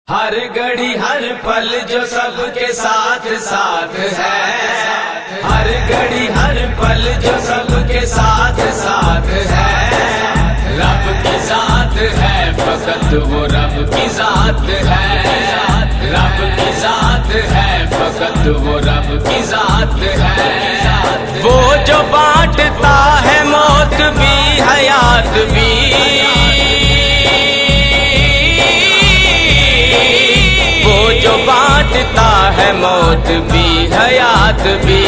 ہر گھڑی ہر پل جو سب کے ساتھ ساتھ ہے، ہر گھڑی ہر پل جو سب کے ساتھ ساتھ ہے، رب کی ذات ہے فقط وہ رب کی ذات ہے، رب کی ذات ہے فقط وہ رب کی ذات ہے، وہ جو بانٹتا ہے موت بھی حیات بھی، جو بانٹتا ہے موت بھی حیات بھی،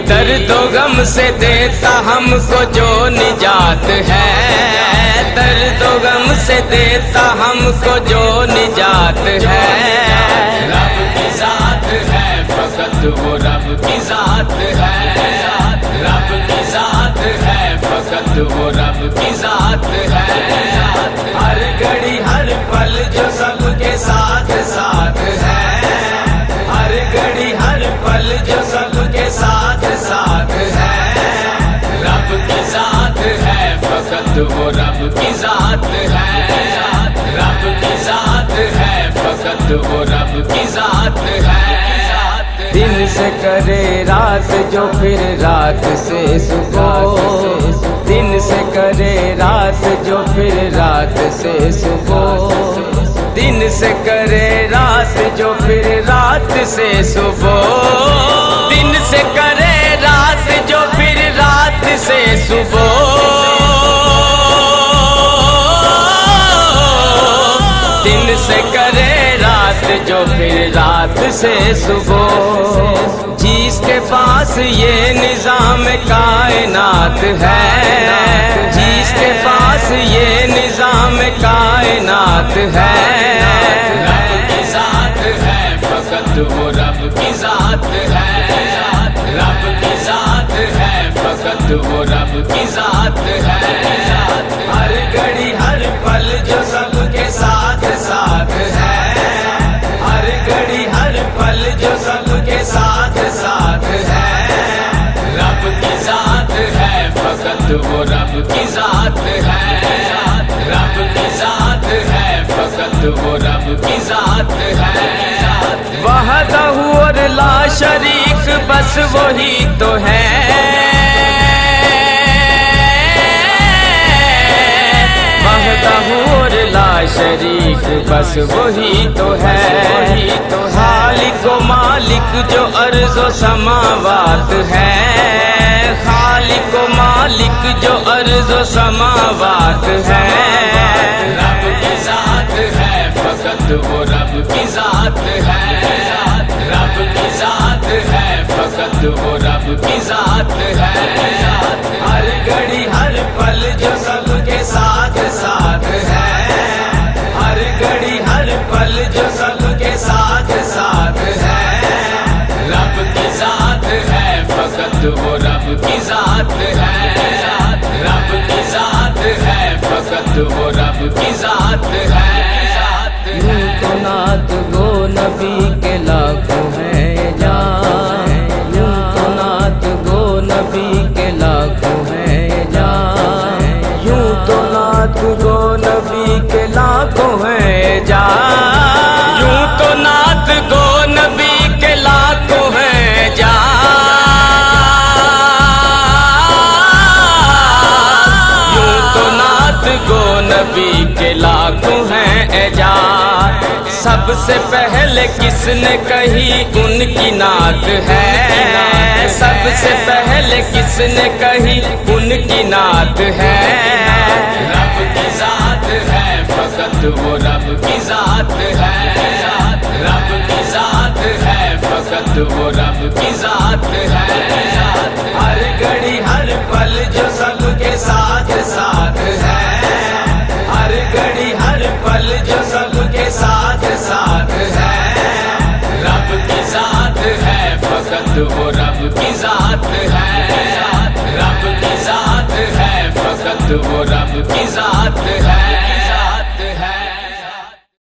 درد و غم سے دیتا ہم کو جو نجات ہے، درد و غم سے دیتا ہم کو جو نجات ہے، رب کی ذات ہے فقط وہ رب کی ذات ہے، رب کی ذات ہے فقط وہ رب کی ذات ہے، ہر گھڑی ہر پل جو سب کے ساتھ ساتھ ہے، ہر گھڑی ہر پل جو سب کے ساتھ ساتھ ہے، رب کی ذات ہے فقط وہ رب کی ذات ہے، رب کی ذات ہے فقط وہ رب کی ذات ہے، دن سے کرے رات جو پھر رات سے صبح، دن سے کرے رات جو پھر رات سے صبح، دن سے کرے رات جو پھر رات سے صبح، دن سے کرے رات جو پھر رات سے صبح، دن سے کرے رات جو پھر رات سے صبح، جس کے پاس یہ نظام کائنات ہے، جس کے پاس یہ نظام کائنات ہے، رب کی ذات ہے فقط وہ رب کی ذات ہے، رب کی ذات ہے فقط وہ رب کی ذات ہے، ہر گھڑی ہر پل جو سب کے ساتھ ساتھ ہے، ہر گھڑی ہر پل جو سب کے ساتھ ساتھ ہے، رب کی ذات ہے فقط وہ رب کی ذات ہے، رب کی ذات ہے فقط وہ رب کی ذات ہے، وحدہ اور لا شریک بس وہی تو ہے، وحدہ اور لا شریک بس وہی تو ہے، خالق و مالک جو ارض و سماوات ہے، خالق و مالک جو ارض و سماوات ہے، رب کی ذات ہے فقط وہ رب کی ذات ہے، رب کی ذات ہے فقط وہ رب کی ذات ہے، ہر گھڑی ہر پل جو سب کے ساتھ ساتھ ہے، ہر گھڑی ہر پل جو سب کے ساتھ ساتھ ہے، رب کی ذات ہے فقط وہ رب کی ذات ہے، رب کی ذات ہے فقط وہ رب کی ذات ہے، یوں تو نعت گو نبی کے لاکھوں ہیں جان، یوں تو نعت گو نبی کے لاکھوں ہیں جان، یوں تو نعت گو نبی کے لاکھوں ہیں جان، یوں تو نعت گو نبی کے لاکھوں ہیں جان، یوں تو نعت گو نبی کے لاکھوں ہیں ایجاد، سب سے پہلے کس نے کہی ان کی نعت ہے، سب سے پہلے کس نے کہی ان کی نعت ہے، رب کی ذات ہے فقط وہ رب کی ذات ہے، رب کی ذات ہے فقط وہ رب کی ذات